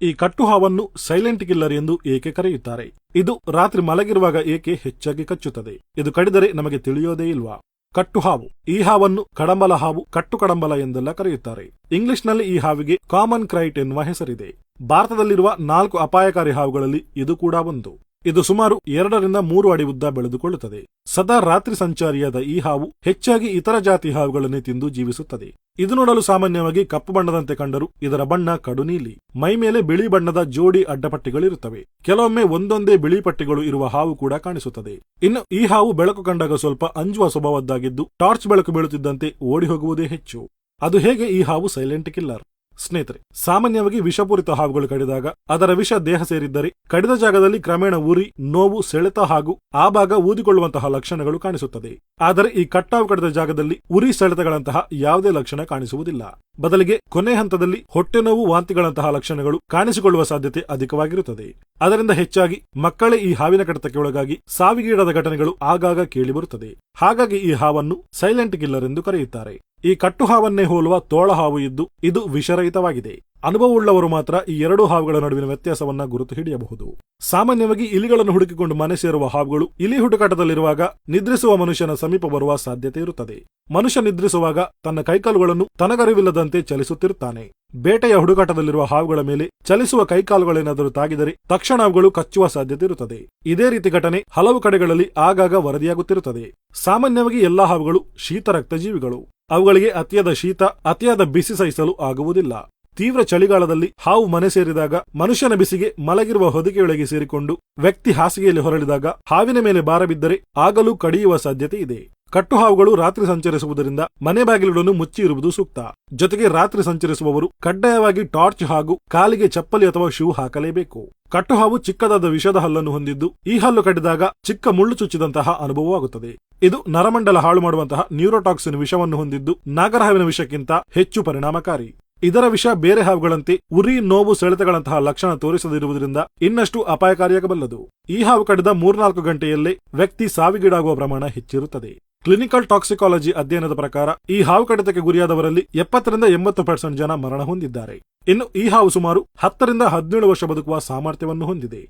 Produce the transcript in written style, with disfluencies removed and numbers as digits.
ಈ ಕಟ್ಟು ಹಾವನ್ನು ಸೈಲೆಂಟ್ ಕಿಲ್ಲರ್ ಎಂದು ಏಕೆ ಕರೆಯುತ್ತಾರೆ? ಇದು ರಾತ್ರಿ ಮಲಗಿರುವಾಗ ಏಕೆ ಹೆಚ್ಚಾಗಿ ಕಚ್ಚುತ್ತದೆ? ಇದು ಕಡಿದರೆ ನಮಗೆ ತಿಳಿಯೋದೇ ಇಲ್ವಾ? ಕಟ್ಟು ಹಾವು. ಈ ಹಾವನ್ನು ಕಡಂಬಲ ಹಾವು, ಕಟ್ಟು ಕಡಂಬಲ ಎಂದೆಲ್ಲ ಕರೆಯುತ್ತಾರೆ. ಇಂಗ್ಲಿಷ್ನಲ್ಲಿ ಈ ಹಾವಿಗೆ ಕಾಮನ್ ಕ್ರೈಟ್ ಎನ್ನುವ ಹೆಸರಿದೆ. ಭಾರತದಲ್ಲಿರುವ 4 ಅಪಾಯಕಾರಿ ಹಾವುಗಳಲ್ಲಿ ಇದು ಕೂಡ ಒಂದು. ಇದು ಸುಮಾರು 2 ರಿಂದ 3 ಅಡಿ ಉದ್ದ ಬೆಳೆದುಕೊಳ್ಳುತ್ತದೆ. ಸದಾ ರಾತ್ರಿ ಸಂಚಾರಿಯಾದ ಈ ಹಾವು ಹೆಚ್ಚಾಗಿ ಇತರ ಜಾತಿ ಹಾವುಗಳನ್ನೇ ತಿಂದು ಜೀವಿಸುತ್ತದೆ. ಇದು ನೋಡಲು ಸಾಮಾನ್ಯವಾಗಿ ಕಪ್ಪು ಬಣ್ಣದಂತೆ ಕಂಡರೂ ಇದರ ಬಣ್ಣ ಕಡು ನೀಲಿ. ಮೈ ಮೇಲೆ ಬಿಳಿ ಬಣ್ಣದ ಜೋಡಿ ಅಡ್ಡಪಟ್ಟಿಗಳಿರುತ್ತವೆ. ಕೆಲವೊಮ್ಮೆ ಒಂದೊಂದೇ ಬಿಳಿ ಪಟ್ಟಿಗಳು ಇರುವ ಹಾವು ಕೂಡ ಕಾಣಿಸುತ್ತದೆ. ಇನ್ನು ಈ ಹಾವು ಬೆಳಕು ಕಂಡಾಗ ಸ್ವಲ್ಪ ಅಂಜುವ ಸ್ವಭಾವದ್ದಾಗಿದ್ದು ಟಾರ್ಚ್ ಬೆಳಕು ಬೀಳುತ್ತಿದ್ದಂತೆ ಓಡಿ ಹೋಗುವುದೇ ಹೆಚ್ಚು. ಅದು ಹೇಗೆ ಈ ಹಾವು ಸೈಲೆಂಟ್ ಕಿಲ್ಲರ್? ಸ್ನೇಹಿತರೆ, ಸಾಮಾನ್ಯವಾಗಿ ವಿಷಪೂರಿತ ಹಾವುಗಳು ಕಡಿದಾಗ ಅದರ ವಿಷ ದೇಹ ಸೇರಿದ್ದರೆ ಕಡಿದ ಜಾಗದಲ್ಲಿ ಕ್ರಮೇಣ ಉರಿ, ನೋವು, ಸೆಳೆತ ಹಾಗೂ ಆ ಭಾಗ ಊದಿಕೊಳ್ಳುವಂತಹ ಲಕ್ಷಣಗಳು ಕಾಣಿಸುತ್ತದೆ. ಆದರೆ ಈ ಕಟ್ಟಾವು ಕಡಿದ ಜಾಗದಲ್ಲಿ ಉರಿ, ಸೆಳೆತಗಳಂತಹ ಯಾವುದೇ ಲಕ್ಷಣ ಕಾಣಿಸುವುದಿಲ್ಲ. ಬದಲಿಗೆ ಕೊನೆ ಹಂತದಲ್ಲಿ ಹೊಟ್ಟೆ ನೋವು, ವಾಂತಿಗಳಂತಹ ಲಕ್ಷಣಗಳು ಕಾಣಿಸಿಕೊಳ್ಳುವ ಸಾಧ್ಯತೆ ಅಧಿಕವಾಗಿರುತ್ತದೆ. ಅದರಿಂದ ಹೆಚ್ಚಾಗಿ ಮಕ್ಕಳೇ ಈ ಹಾವಿನ ಕಡಿತಕ್ಕೆ ಒಳಗಾಗಿ ಸಾವಿಗೀಡಾದ ಘಟನೆಗಳು ಆಗಾಗ ಕೇಳಿಬರುತ್ತದೆ. ಹಾಗಾಗಿ ಈ ಹಾವನ್ನು ಸೈಲೆಂಟ್ ಕಿಲ್ಲರ್ ಎಂದು ಕರೆಯುತ್ತಾರೆ. ಈ ಕಟ್ಟು ಹಾವನ್ನೇ ಹೋಲುವ ತೋಳ ಹಾವು ಇದ್ದು ಇದು ವಿಷರಹಿತವಾಗಿದೆ. ಅನುಭವವುಳ್ಳವರು ಮಾತ್ರ ಈ 2 ಹಾವುಗಳ ನಡುವಿನ ವ್ಯತ್ಯಾಸವನ್ನ ಗುರುತು ಹಿಡಿಯಬಹುದು. ಸಾಮಾನ್ಯವಾಗಿ ಇಲಿಗಳನ್ನು ಹುಡುಕಿಕೊಂಡು ಮನೆ ಸೇರುವ ಹಾವುಗಳು ಇಲಿ ಹುಡುಕಾಟದಲ್ಲಿರುವಾಗ ನಿದ್ರಿಸುವ ಮನುಷ್ಯನ ಸಮೀಪ ಬರುವ ಸಾಧ್ಯತೆ ಇರುತ್ತದೆ. ಮನುಷ್ಯ ನಿದ್ರಿಸುವಾಗ ತನ್ನ ಕೈಕಾಲುಗಳನ್ನು ತನಗರಿವಿಲ್ಲದಂತೆ ಚಲಿಸುತ್ತಿರುತ್ತಾನೆ. ಬೇಟೆಯ ಹುಡುಕಾಟದಲ್ಲಿರುವ ಹಾವುಗಳ ಮೇಲೆ ಚಲಿಸುವ ಕೈಕಾಲುಗಳೇನಾದರೂ ತಾಗಿದರೆ ತಕ್ಷಣ ಅವುಗಳು ಕಚ್ಚುವ ಸಾಧ್ಯತೆ ಇರುತ್ತದೆ. ಇದೇ ರೀತಿ ಘಟನೆ ಹಲವು ಕಡೆಗಳಲ್ಲಿ ಆಗಾಗ ವರದಿಯಾಗುತ್ತಿರುತ್ತದೆ. ಸಾಮಾನ್ಯವಾಗಿ ಎಲ್ಲಾ ಹಾವುಗಳು ಶೀತರಕ್ತ ಜೀವಿಗಳು. ಅವುಗಳಿಗೆ ಅತಿಯಾದ ಶೀತ, ಅತಿಯಾದ ಬಿಸಿ ಸಹಿಸಲು ಆಗುವುದಿಲ್ಲ. ತೀವ್ರ ಚಳಿಗಾಲದಲ್ಲಿ ಹಾವು ಮನೆ ಸೇರಿದಾಗ ಮನುಷ್ಯನ ಬಿಸಿಗೆ ಮಲಗಿರುವ ಹೊದಿಕೆಯೊಳಗೆ ಸೇರಿಕೊಂಡು ವ್ಯಕ್ತಿ ಹಾಸಿಗೆಯಲ್ಲಿ ಹೊರಳಿದಾಗ ಹಾವಿನ ಮೇಲೆ ಭಾರ ಬಿದ್ದರೆ ಆಗಲೂ ಕಡಿಯುವ ಸಾಧ್ಯತೆ ಇದೆ. ಕಟ್ಟು ಹಾವುಗಳು ರಾತ್ರಿ ಸಂಚರಿಸುವುದರಿಂದ ಮನೆ ಬಾಗಿಲುಗಳನ್ನು ಮುಚ್ಚಿ ಇರುವುದು ಸೂಕ್ತ. ಜೊತೆಗೆ ರಾತ್ರಿ ಸಂಚರಿಸುವವರು ಕಡ್ಡಾಯವಾಗಿ ಟಾರ್ಚ್ ಹಾಗೂ ಕಾಲಿಗೆ ಚಪ್ಪಲಿ ಅಥವಾ ಶೂ ಹಾಕಲೇಬೇಕು. ಕಟ್ಟು ಹಾವು ಚಿಕ್ಕದಾದ ವಿಷದ ಹಲ್ಲನ್ನು ಹೊಂದಿದ್ದು ಈ ಹಲ್ಲು ಕಡಿದಾಗ ಚಿಕ್ಕ ಮುಳ್ಳು ಚುಚ್ಚಿದಂತಹ ಅನುಭವವಾಗುತ್ತದೆ. ಇದು ನರಮಂಡಲ ಹಾಳು ಮಾಡುವಂತಹ ನ್ಯೂರೋಟಾಕ್ಸಿನ್ ವಿಷವನ್ನು ಹೊಂದಿದ್ದು ನಾಗರಹಾವಿನ ವಿಷಕ್ಕಿಂತ ಹೆಚ್ಚು ಪರಿಣಾಮಕಾರಿ. ಇದರ ವಿಷ ಬೇರೆ ಹಾವುಗಳಂತೆ ಉರಿ, ನೋವು, ಸೆಳೆತಗಳಂತಹ ಲಕ್ಷಣ ತೋರಿಸದಿರುವುದರಿಂದ ಇನ್ನಷ್ಟು ಅಪಾಯಕಾರಿಯಾಗಬಲ್ಲದು. ಈ ಹಾವು ಕಡಿದ 3-4 ಗಂಟೆಯಲ್ಲೇ ವ್ಯಕ್ತಿ ಸಾವಿಗೀಡಾಗುವ ಪ್ರಮಾಣ ಹೆಚ್ಚಿರುತ್ತದೆ. ಕ್ಲಿನಿಕಲ್ ಟಾಕ್ಸಿಕಾಲಜಿ ಅಧ್ಯಯನದ ಪ್ರಕಾರ ಈ ಹಾವು ಕಡಿತಕ್ಕೆ ಗುರಿಯಾದವರಲ್ಲಿ 70 ರಿಂದ 80% ಜನ ಮರಣ ಹೊಂದಿದ್ದಾರೆ. ಇನ್ನು ಈ ಹಾವು ಸುಮಾರು 10 ರಿಂದ 17 ವರ್ಷ ಬದುಕುವ ಸಾಮರ್ಥ್ಯವನ್ನು ಹೊಂದಿದೆ.